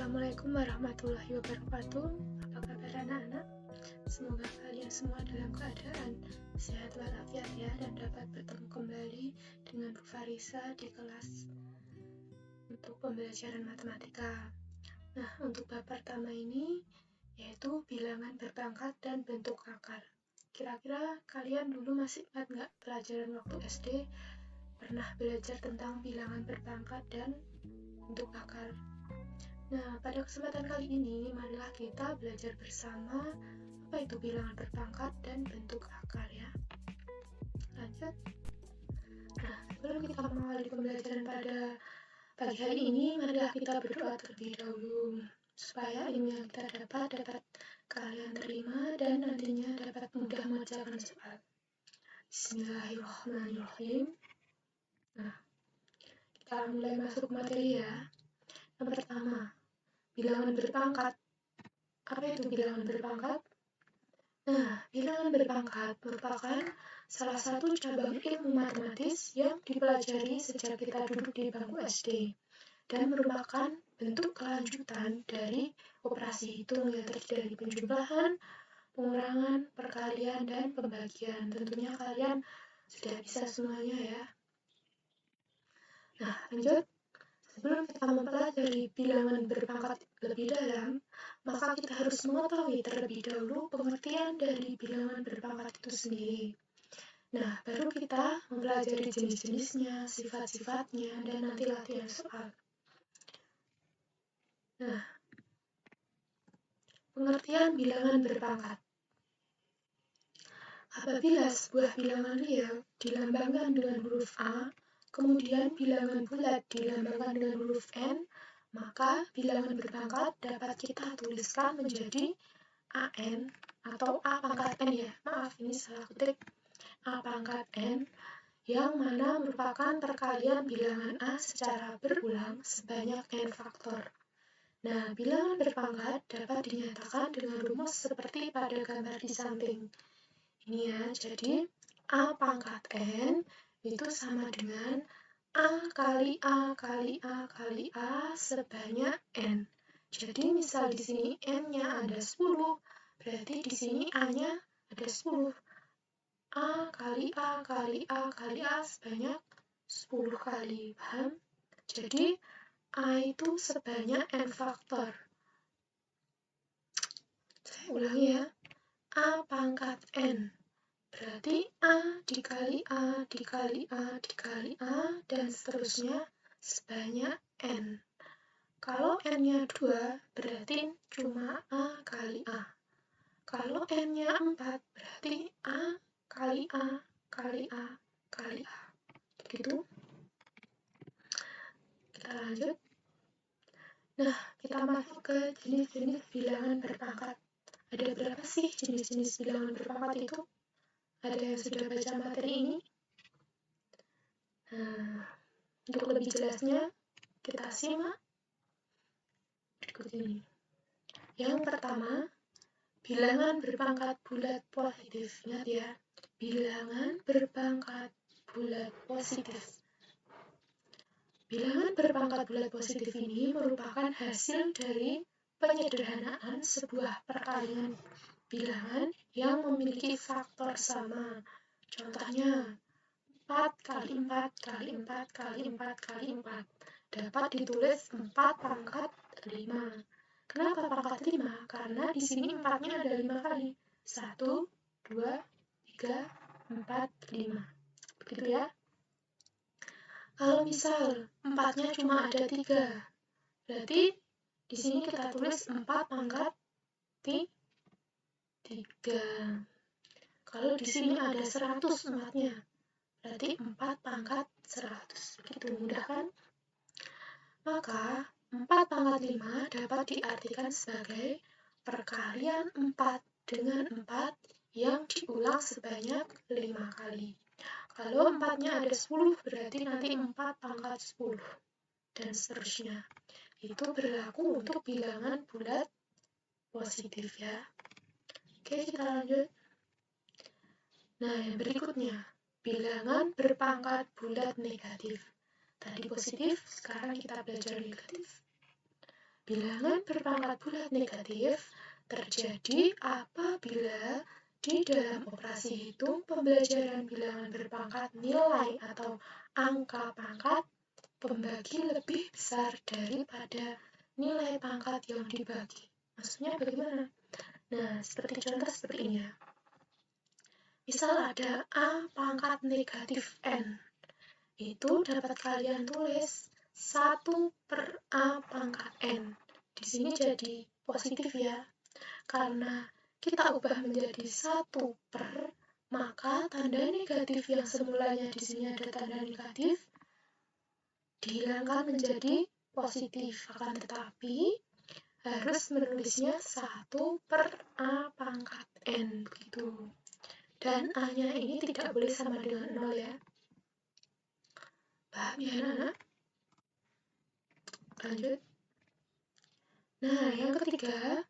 Assalamualaikum warahmatullahi wabarakatuh. Apa kabar anak-anak? Semoga kalian semua dalam keadaan sehat walafiat ya, dan dapat bertemu kembali dengan Bu Farisa di kelas untuk pembelajaran matematika. Nah, untuk bab pertama ini yaitu bilangan berpangkat dan bentuk akar. Kira-kira kalian dulu masih ingat nggak pelajaran waktu SD pernah belajar tentang bilangan berpangkat dan bentuk akar? Nah, pada kesempatan kali ini, marilah kita belajar bersama apa itu bilangan berpangkat dan bentuk akar ya. Lanjut. Nah, sebelum kita mengawali pembelajaran pada pagi hari ini, marilah kita berdoa terlebih dahulu supaya ilmu yang kita dapat kalian terima dan nantinya dapat mudah mengerjakan soal. Bismillahirrahmanirrahim. Nah, kita mulai masuk materi ya. Yang pertama, bilangan berpangkat. Apa itu bilangan berpangkat? Nah, bilangan berpangkat merupakan salah satu cabang ilmu matematis yang dipelajari sejak kita duduk di bangku SD dan merupakan bentuk kelanjutan dari operasi hitung yang terdiri dari penjumlahan, pengurangan, perkalian, dan pembagian. Tentunya kalian sudah bisa semuanya ya. Nah, lanjut. Sebelum kita mempelajari bilangan berpangkat lebih dalam, maka kita harus mengetahui terlebih dahulu pengertian dari bilangan berpangkat itu sendiri. Nah, baru kita mempelajari jenis-jenisnya, sifat-sifatnya, dan nanti latihan soal. Nah, pengertian bilangan berpangkat. Apabila sebuah bilangan real dilambangkan dengan huruf A, kemudian bilangan bulat dilambangkan dengan huruf N, maka bilangan berpangkat dapat kita tuliskan menjadi AN atau A pangkat N ya. Maaf, ini salah ketik. A pangkat N yang mana merupakan perkalian bilangan A secara berulang sebanyak N faktor. Nah, bilangan berpangkat dapat dinyatakan dengan rumus seperti pada gambar di samping. Ini ya, jadi A pangkat N itu sama dengan A kali A kali A kali A sebanyak N. Jadi misal di sini N-nya ada 10, berarti di sini A-nya ada 10. A kali A kali A kali A sebanyak 10 kali, paham? Jadi A itu sebanyak N faktor. Saya ulangi ya, A pangkat N. Berarti A dikali A dikali A dikali A dan seterusnya sebanyak N. Kalau N-nya 2 berarti cuma A kali A. Kalau N-nya 4 berarti A kali A kali A kali A. Begitu. Kita lanjut. Nah, kita masuk ke jenis-jenis bilangan berpangkat. Ada berapa sih jenis-jenis bilangan berpangkat itu? Ada yang sudah baca materi ini? Nah, untuk lebih jelasnya, kita simak berikut ini. Yang pertama, bilangan berpangkat bulat positif. Ingat ya, bilangan berpangkat bulat positif. Bilangan berpangkat bulat positif ini merupakan hasil dari penyederhanaan sebuah perkalian bilangan yang memiliki faktor sama. Contohnya, 4 kali 4 kali 4 kali 4 kali 4 dapat ditulis 4 pangkat 5. Kenapa pangkat 5? Karena di sini 4-nya ada 5 kali. 1, 2, 3, 4, 5. Begitu ya. Kalau misal 4-nya cuma ada 3, berarti di sini kita tulis 4 pangkat 3. Kalau di sini ada 100 4-nya, berarti 4 pangkat 100. Begitu mudah kan? Maka 4 pangkat 5 dapat diartikan sebagai perkalian 4 dengan 4 yang diulang sebanyak 5 kali. Kalau 4-nya ada 10, berarti nanti 4 pangkat 10, dan seterusnya. Itu berlaku untuk bilangan bulat positif ya. Oke, kita lanjut. Nah, yang berikutnya, bilangan berpangkat bulat negatif. Tadi positif, sekarang kita belajar negatif. Bilangan berpangkat bulat negatif terjadi apabila di dalam operasi hitung pembelajaran bilangan berpangkat nilai atau angka pangkat pembagi lebih besar daripada nilai pangkat yang dibagi. Maksudnya bagaimana? Nah, seperti contoh seperti ini ya. Misal ada A pangkat negatif N. Itu dapat kalian tulis 1/A pangkat N. Di sini jadi positif ya. Karena kita ubah menjadi 1 per, maka tanda negatif yang semulanya di sini ada tanda negatif dihilangkan menjadi positif. Akan tetapi harus menulisnya 1/A pangkat N begitu. Dan A-nya ini tidak boleh sama dengan 0 ya. Paham ya anak-anak? Lanjut. Nah, yang ketiga,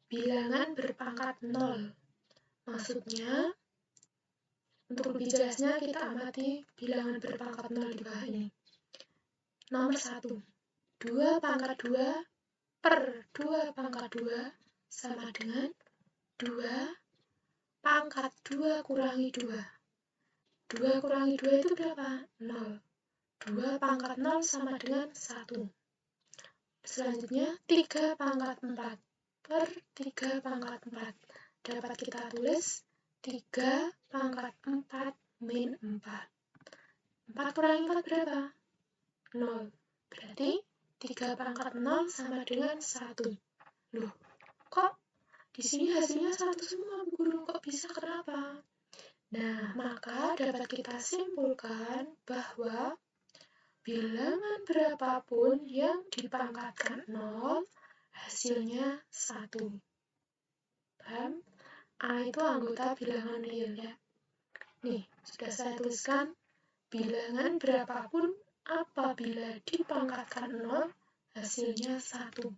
bilangan berpangkat 0. Maksudnya, untuk lebih jelasnya kita amati bilangan berpangkat 0 di bawah ini. Nomor 1, 2 pangkat 2 per 2 pangkat 2 sama dengan 2 pangkat 2 kurangi 2. 2 kurangi 2 itu berapa? 0. 2 pangkat 0 sama dengan 1. Selanjutnya, 3 pangkat 4 per 3 pangkat 4. Dapat kita tulis 3 pangkat 4 min 4. 4 kurangi 4 berapa? 0. Berarti 3 pangkat 0 sama dengan 1. Loh, kok di sini hasilnya 1 semua, Bu Guru? Kok bisa, kenapa? Nah, maka dapat kita simpulkan bahwa bilangan berapapun yang dipangkatkan 0, hasilnya 1. Paham? A itu anggota bilangan real ya. Nih, sudah saya tuliskan bilangan berapapun apabila dipangkatkan 0, hasilnya 1.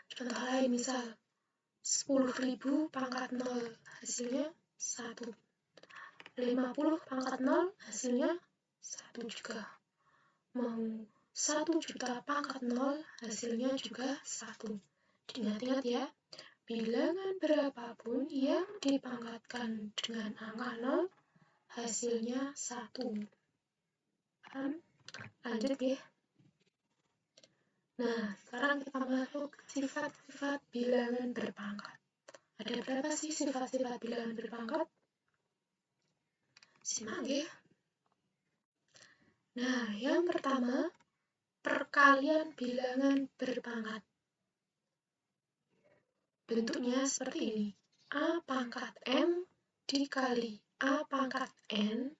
Contoh lain misal, 10.000 pangkat 0, hasilnya 1. 50 pangkat 0, hasilnya 1 juga. Mau 1 juta pangkat 0, hasilnya juga 1. Ingat-ingat ya, bilangan berapapun yang dipangkatkan dengan angka 0, hasilnya 1. Paham? Lanjut ya. Nah, sekarang kita masuk sifat-sifat bilangan berpangkat. Ada berapa sih sifat-sifat bilangan berpangkat? Simak ya. Nah, yang pertama, perkalian bilangan berpangkat. Bentuknya seperti ini. A pangkat M dikali A pangkat N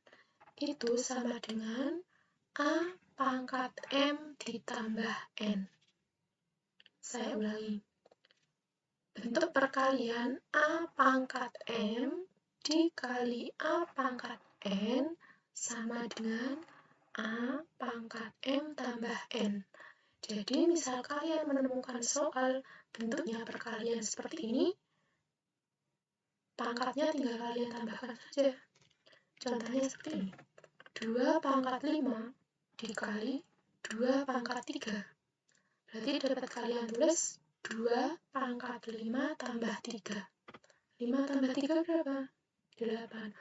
itu sama dengan A pangkat M ditambah N. Saya ulangi. Bentuk perkalian A pangkat M dikali A pangkat N sama dengan A pangkat M tambah N. Jadi, misal kalian menemukan soal bentuknya perkalian seperti ini, pangkatnya tinggal kalian tambahkan saja. Contohnya seperti ini. 2 pangkat 5 dikali 2 pangkat 3. Berarti dapat kalian tulis 2 pangkat 5 tambah 3. 5 tambah 3 berapa? 8.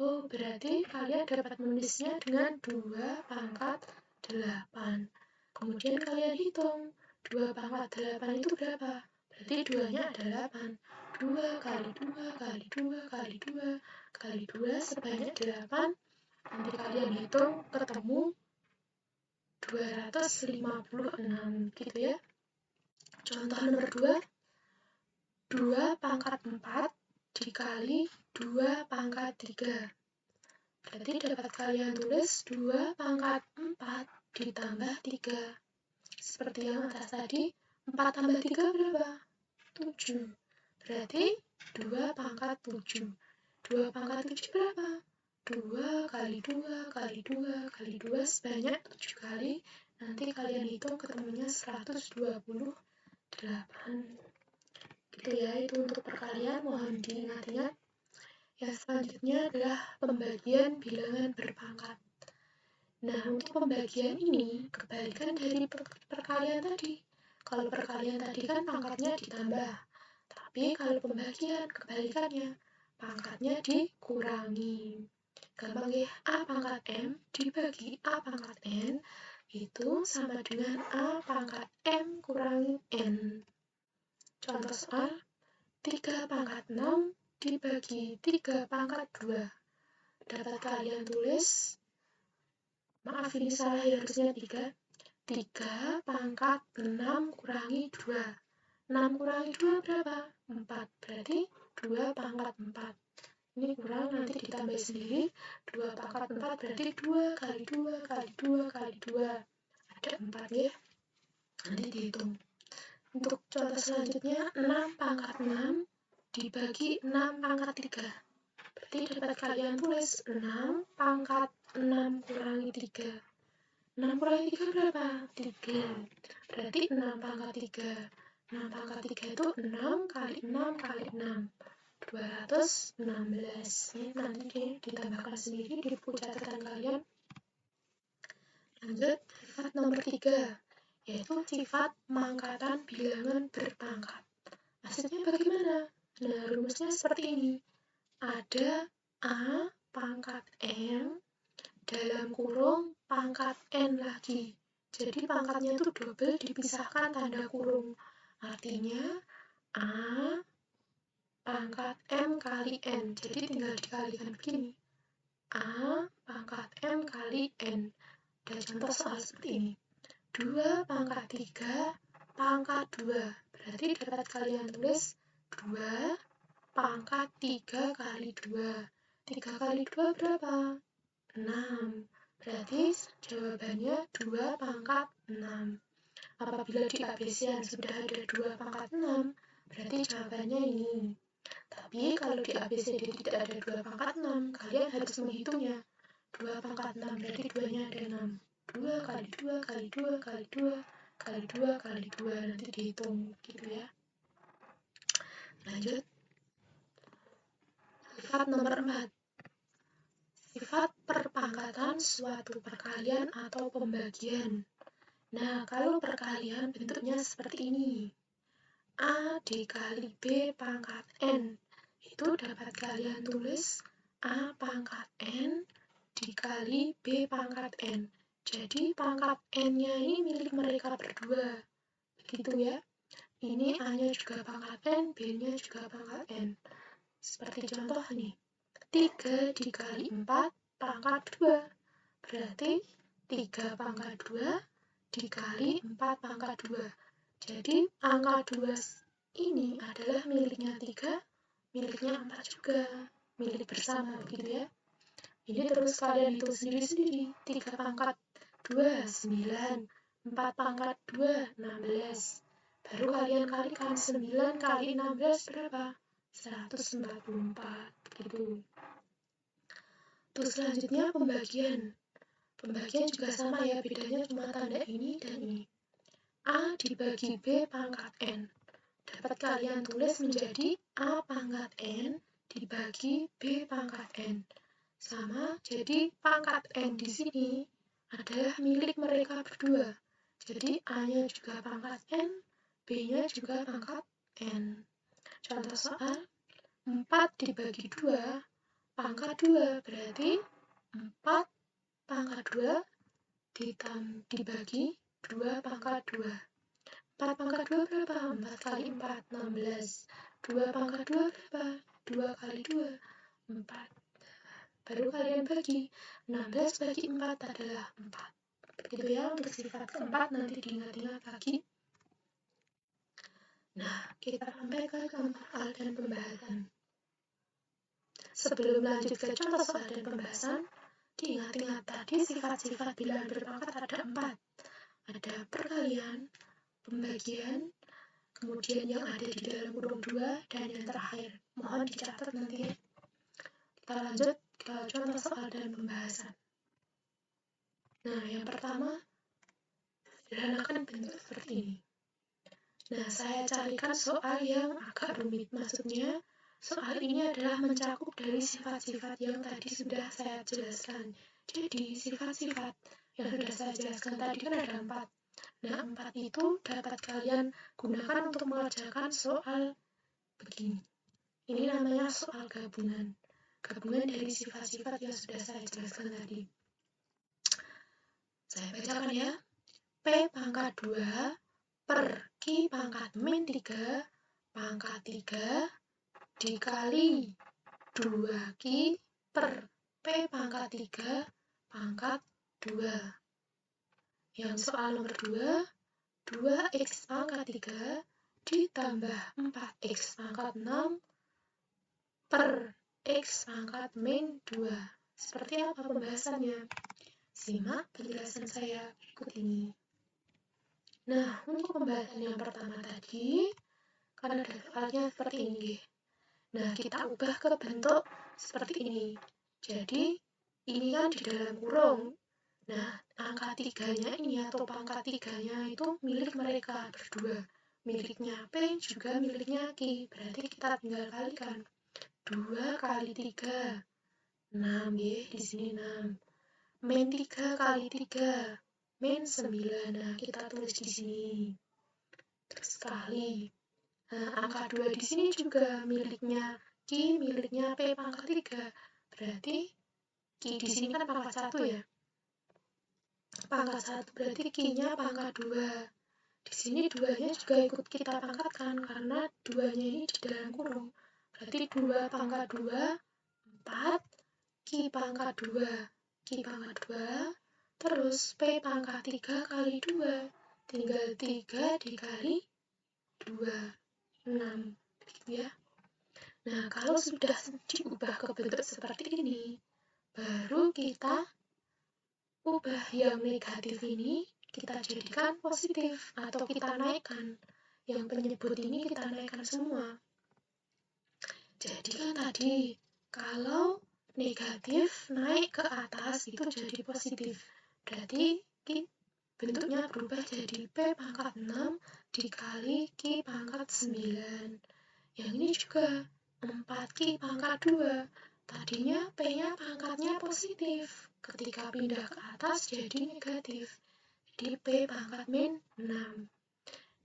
Oh, berarti kalian dapat menulisnya dengan 2 pangkat 8. Kemudian kalian hitung, 2 pangkat 8 itu berapa? Berarti 2-nya ada 8. 2 kali 2 kali 2 kali 2 kali 2 sebanyak 8. Nanti kalian hitung ketemu 256 gitu ya. Contoh nomor 2, 2 pangkat 4 dikali 2 pangkat 3. Berarti dapat kalian tulis 2 pangkat 4 ditambah 3. Seperti yang atas tadi, 4 tambah 3 berapa? 7. Berarti 2 pangkat 7. 2 pangkat 7 berapa? 2 kali 2 kali 2 kali 2 sebanyak 7 kali. Nanti kalian hitung ketemunya 128. Gitu ya, itu untuk perkalian, mohon diingat-ingat. Yang selanjutnya adalah pembagian bilangan berpangkat. Nah, untuk pembagian ini kebalikan dari perkalian tadi. Kalau perkalian tadi kan pangkatnya ditambah, tapi kalau pembagian kebalikannya, pangkatnya dikurangi. Gampang ya, A pangkat M dibagi A pangkat N itu sama dengan A pangkat M kurangi N. Contoh soal, 3 pangkat 6 dibagi 3 pangkat 2. Dapat kalian tulis, maaf ini salah ya, harusnya 3. 3 pangkat 6 kurangi 2. 6 kurangi 2 berapa? 4. Berarti 2 pangkat 4. Ini kurang, nanti ditambah sendiri. 2 pangkat 4 berarti 2 kali 2 kali 2 kali 2. Ada 4 ya. Nanti dihitung. Untuk contoh selanjutnya, 6 pangkat 6 dibagi 6 pangkat 3. Berarti dapat kalian tulis 6 pangkat 6 kurangi 3. 6 kurangi 3 berapa? 3. Berarti 6 pangkat 3. 6 pangkat 3 itu 6 kali 6 kali 6. 216. Ini nanti ditambahkan sendiri di buku catatan kalian. Lanjut, sifat nomor 3, yaitu sifat mangkatan bilangan berpangkat. Maksudnya bagaimana? Nah, rumusnya seperti ini. Ada A pangkat M dalam kurung pangkat N lagi. Jadi pangkatnya itu double dipisahkan tanda kurung. Artinya A pangkat M kali N. Jadi tinggal dikalikan begini. A pangkat M kali N. Ada contoh soal seperti ini. 2 pangkat 3 pangkat 2. Berarti dapat kalian tulis 2 pangkat 3 kali 2. 3 kali 2 berapa? 6. Berarti jawabannya 2 pangkat 6. Apabila di ABC-an sudah ada 2 pangkat 6, berarti jawabannya ini. Tapi kalau di ABCD tidak ada 2 pangkat 6, kalian harus menghitungnya. 2 pangkat 6 berarti 2-nya ada 6. 2 kali 2 kali 2 kali 2 kali 2 kali 2, nanti dihitung gitu ya. Lanjut. Sifat nomor 4. Sifat perpangkatan suatu perkalian atau pembagian. Nah, kalau perkalian bentuknya seperti ini. A dikali B pangkat N. Itu dapat kalian tulis A pangkat N dikali B pangkat N. Jadi pangkat N-nya ini milik mereka berdua. Begitu ya. Ini A-nya juga pangkat N, B-nya juga pangkat N. Seperti contoh nih. 3 dikali 4 pangkat 2. Berarti 3 pangkat 2 dikali 4 pangkat 2. Jadi angka 2 ini adalah miliknya 3, miliknya 4 juga, milik bersama begitu ya. Ini terus kalian hitung sendiri-sendiri. 3 pangkat 2, 9. 4 pangkat 2, 16. Baru kalian kalikan 9 kali 16 berapa? 144. Gitu. Terus selanjutnya pembagian. Pembagian juga sama ya, bedanya cuma tanda ini dan ini. A dibagi B pangkat N. Dapat kalian tulis menjadi A pangkat N dibagi B pangkat N. Sama, jadi pangkat N di sini adalah milik mereka berdua. Jadi A-nya juga pangkat N, B-nya juga pangkat N. Contoh soal, 4 dibagi 2, pangkat 2, berarti 4 pangkat 2 dibagi 2 pangkat 2. 4 pangkat 2 berapa? 4 kali 4, 16. 2 pangkat 2 berapa? 2 kali 2, 4. Baru kalian bagi. 16 bagi 4 adalah 4. Begitu ya untuk sifat keempat, nanti diingat-ingat lagi. Nah, kita sampai ke contoh soal dan pembahasan. Sebelum lanjut ke contoh soal dan pembahasan, diingat-ingat tadi sifat-sifat bilangan berpangkat ada 4. Ada perkalian, pembagian, kemudian yang ada di dalam kurung 2, dan yang terakhir. Mohon dicatat nanti ya. Kita lanjut ke contoh soal dan pembahasan. Nah, yang pertama, sederhanakan bentuk seperti ini. Nah, saya carikan soal yang agak rumit. Maksudnya, soal ini adalah mencakup dari sifat-sifat yang tadi sudah saya jelaskan. Jadi, sifat-sifat yang sudah saya jelaskan tadi kan ada 4. Nah, 4 itu dapat kalian gunakan untuk mengerjakan soal begini. Ini namanya soal gabungan. Gabungan dari sifat-sifat yang sudah saya jelaskan tadi. Saya bacakan ya. P pangkat 2 per Q pangkat min 3 pangkat 3 dikali 2Q per P pangkat 3 pangkat 2. Yang soal nomor 2, 2X pangkat 3 ditambah 4X pangkat 6 per X pangkat min 2. Seperti apa pembahasannya? Simak penjelasan saya berikut ini. Nah, untuk pembahasan yang pertama tadi, karena ada soalnya seperti ini. Nah, kita ubah ke bentuk seperti ini. Jadi, ini kan di dalam kurung. Nah, angka 3-nya ini atau pangkat 3-nya itu milik mereka berdua. Miliknya P juga miliknya Q. Berarti kita tinggal kalikan. 2 kali 3. 6 ya, di sini 6. Min 3 kali 3. Min 9. Nah, kita tulis di sini. Terus kali. Nah, angka 2 di sini juga miliknya Q, miliknya P pangkat 3. Berarti Q di sini kan pangkat 1 ya. Pangkat 1 berarti Q-nya pangkat 2. Di sini 2-nya juga ikut kita pangkatkan karena 2-nya ini di dalam kurung. Berarti 2 pangkat 2, 4, Q pangkat 2. Q pangkat 2, terus P pangkat 3 kali 2. Tinggal 3 dikali 2. 6. Begitu ya. Nah, kalau sudah diubah ke bentuk seperti ini, baru kita ubah yang negatif ini kita jadikan positif atau kita naikkan. Yang penyebut ini kita naikkan semua. Jadi kan tadi, kalau negatif naik ke atas itu jadi positif. Berarti bentuknya berubah jadi P pangkat 6 dikali Q pangkat 9. Yang ini juga 4Q pangkat 2. Tadinya P-nya pangkatnya positif. Ketika pindah ke atas jadi negatif. Jadi P pangkat min 6.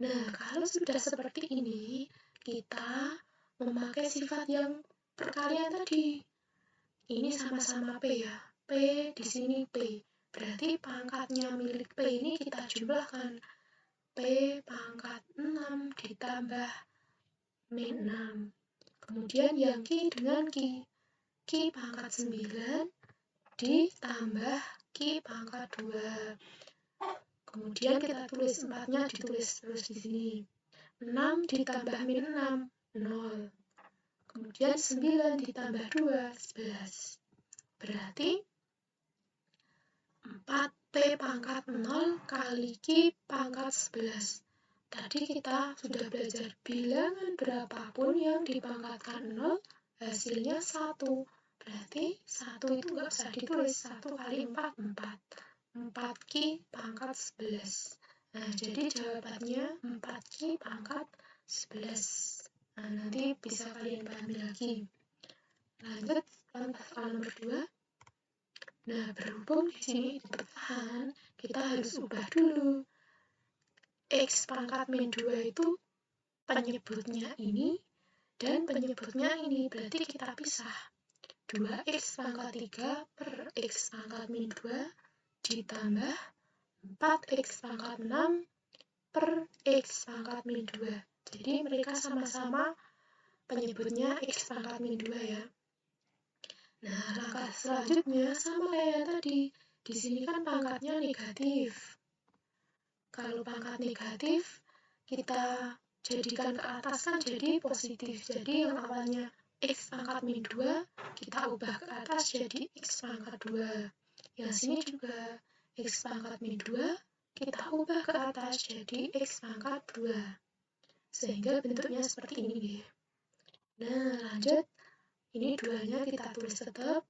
Nah, kalau sudah seperti ini, kita memakai sifat yang perkalian tadi. Ini sama-sama P ya. P di sini P. Berarti pangkatnya milik P ini kita jumlahkan. P pangkat 6 ditambah min 6. Kemudian yang Q dengan Q. Q pangkat 9 ditambah Q pangkat 2. Kemudian kita tulis 4-nya ditulis terus di sini. 6 ditambah min 6, 0. Kemudian 9 ditambah 2, 11. Berarti 4P pangkat 0 kali Q pangkat 11. Tadi kita sudah belajar bilangan berapapun yang dipangkatkan 0, hasilnya 1. Berarti 1 itu nggak usah ditulis. 1 kali 4, 4. 4Q pangkat 11. Nah, jadi jawabannya 4Q pangkat 11. Nah, nanti bisa kalian pahami lagi. Lanjut, soal nomor 2. Nah, berhubung di sini bertahan, kita harus ubah dulu. X pangkat min 2 itu penyebutnya ini dan penyebutnya ini, berarti kita pisah. 2X pangkat 3 per X pangkat min 2 ditambah 4X pangkat 6 per X pangkat min 2. Jadi mereka sama-sama penyebutnya X pangkat min 2 ya. Nah, langkah selanjutnya sama kayak tadi. Di sini kan pangkatnya negatif. Kalau pangkat negatif, kita jadikan ke atas kan jadi positif. Jadi yang awalnya X pangkat min 2, kita ubah ke atas jadi X pangkat 2. Yang sini juga X pangkat min 2, kita ubah ke atas jadi X pangkat 2. Sehingga bentuknya seperti ini. Nah, lanjut. Ini 2-nya kita tulis tetap.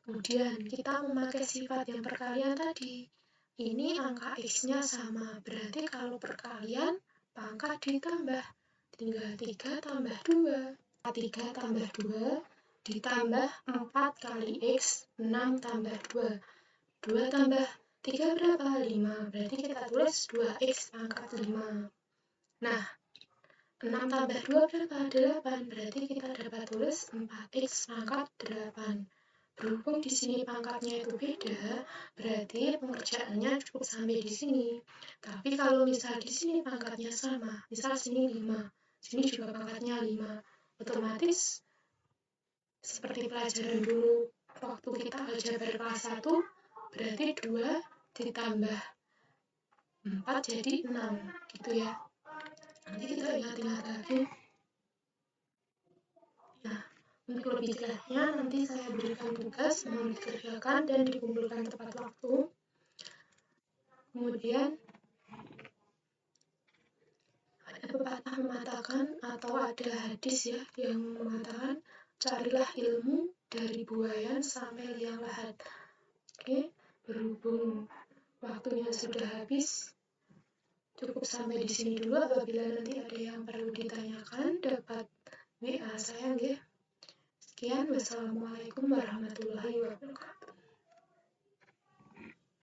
Kemudian kita memakai sifat yang perkalian tadi. Ini angka X-nya sama. Berarti kalau perkalian, pangkat ditambah. Tinggal 3 tambah 2. 3 tambah 2 ditambah 4 kali X, 6 tambah 2. 2 tambah 3 berapa? 5. Berarti kita tulis 2x pangkat 5. Nah, 6 tambah 2 berapa? 8. Berarti kita dapat tulis 4x pangkat 8. Berhubung di sini pangkatnya itu beda, berarti pengerjaannya cukup sampai di sini. Tapi kalau misal di sini pangkatnya sama, misal sini 5, sini juga pangkatnya 5, otomatis seperti pelajaran dulu waktu kita aljabar kelas 1, berarti 2 ditambah 4 jadi 6, gitu ya. Nanti kita ingat-ingat lagi. Nah, untuk lebih jelasnya nanti saya berikan tugas mau dikerjakan dan dikumpulkan tepat waktu. Kemudian ada pepatah mengatakan atau ada hadis ya yang mengatakan carilah ilmu dari buayan sampai liang lahat. Oke, berhubung waktunya sudah habis, cukup sampai di sini dulu. Apabila nanti ada yang perlu ditanyakan, dapat WA saya nggih. Sekian, wassalamualaikum warahmatullahi wabarakatuh.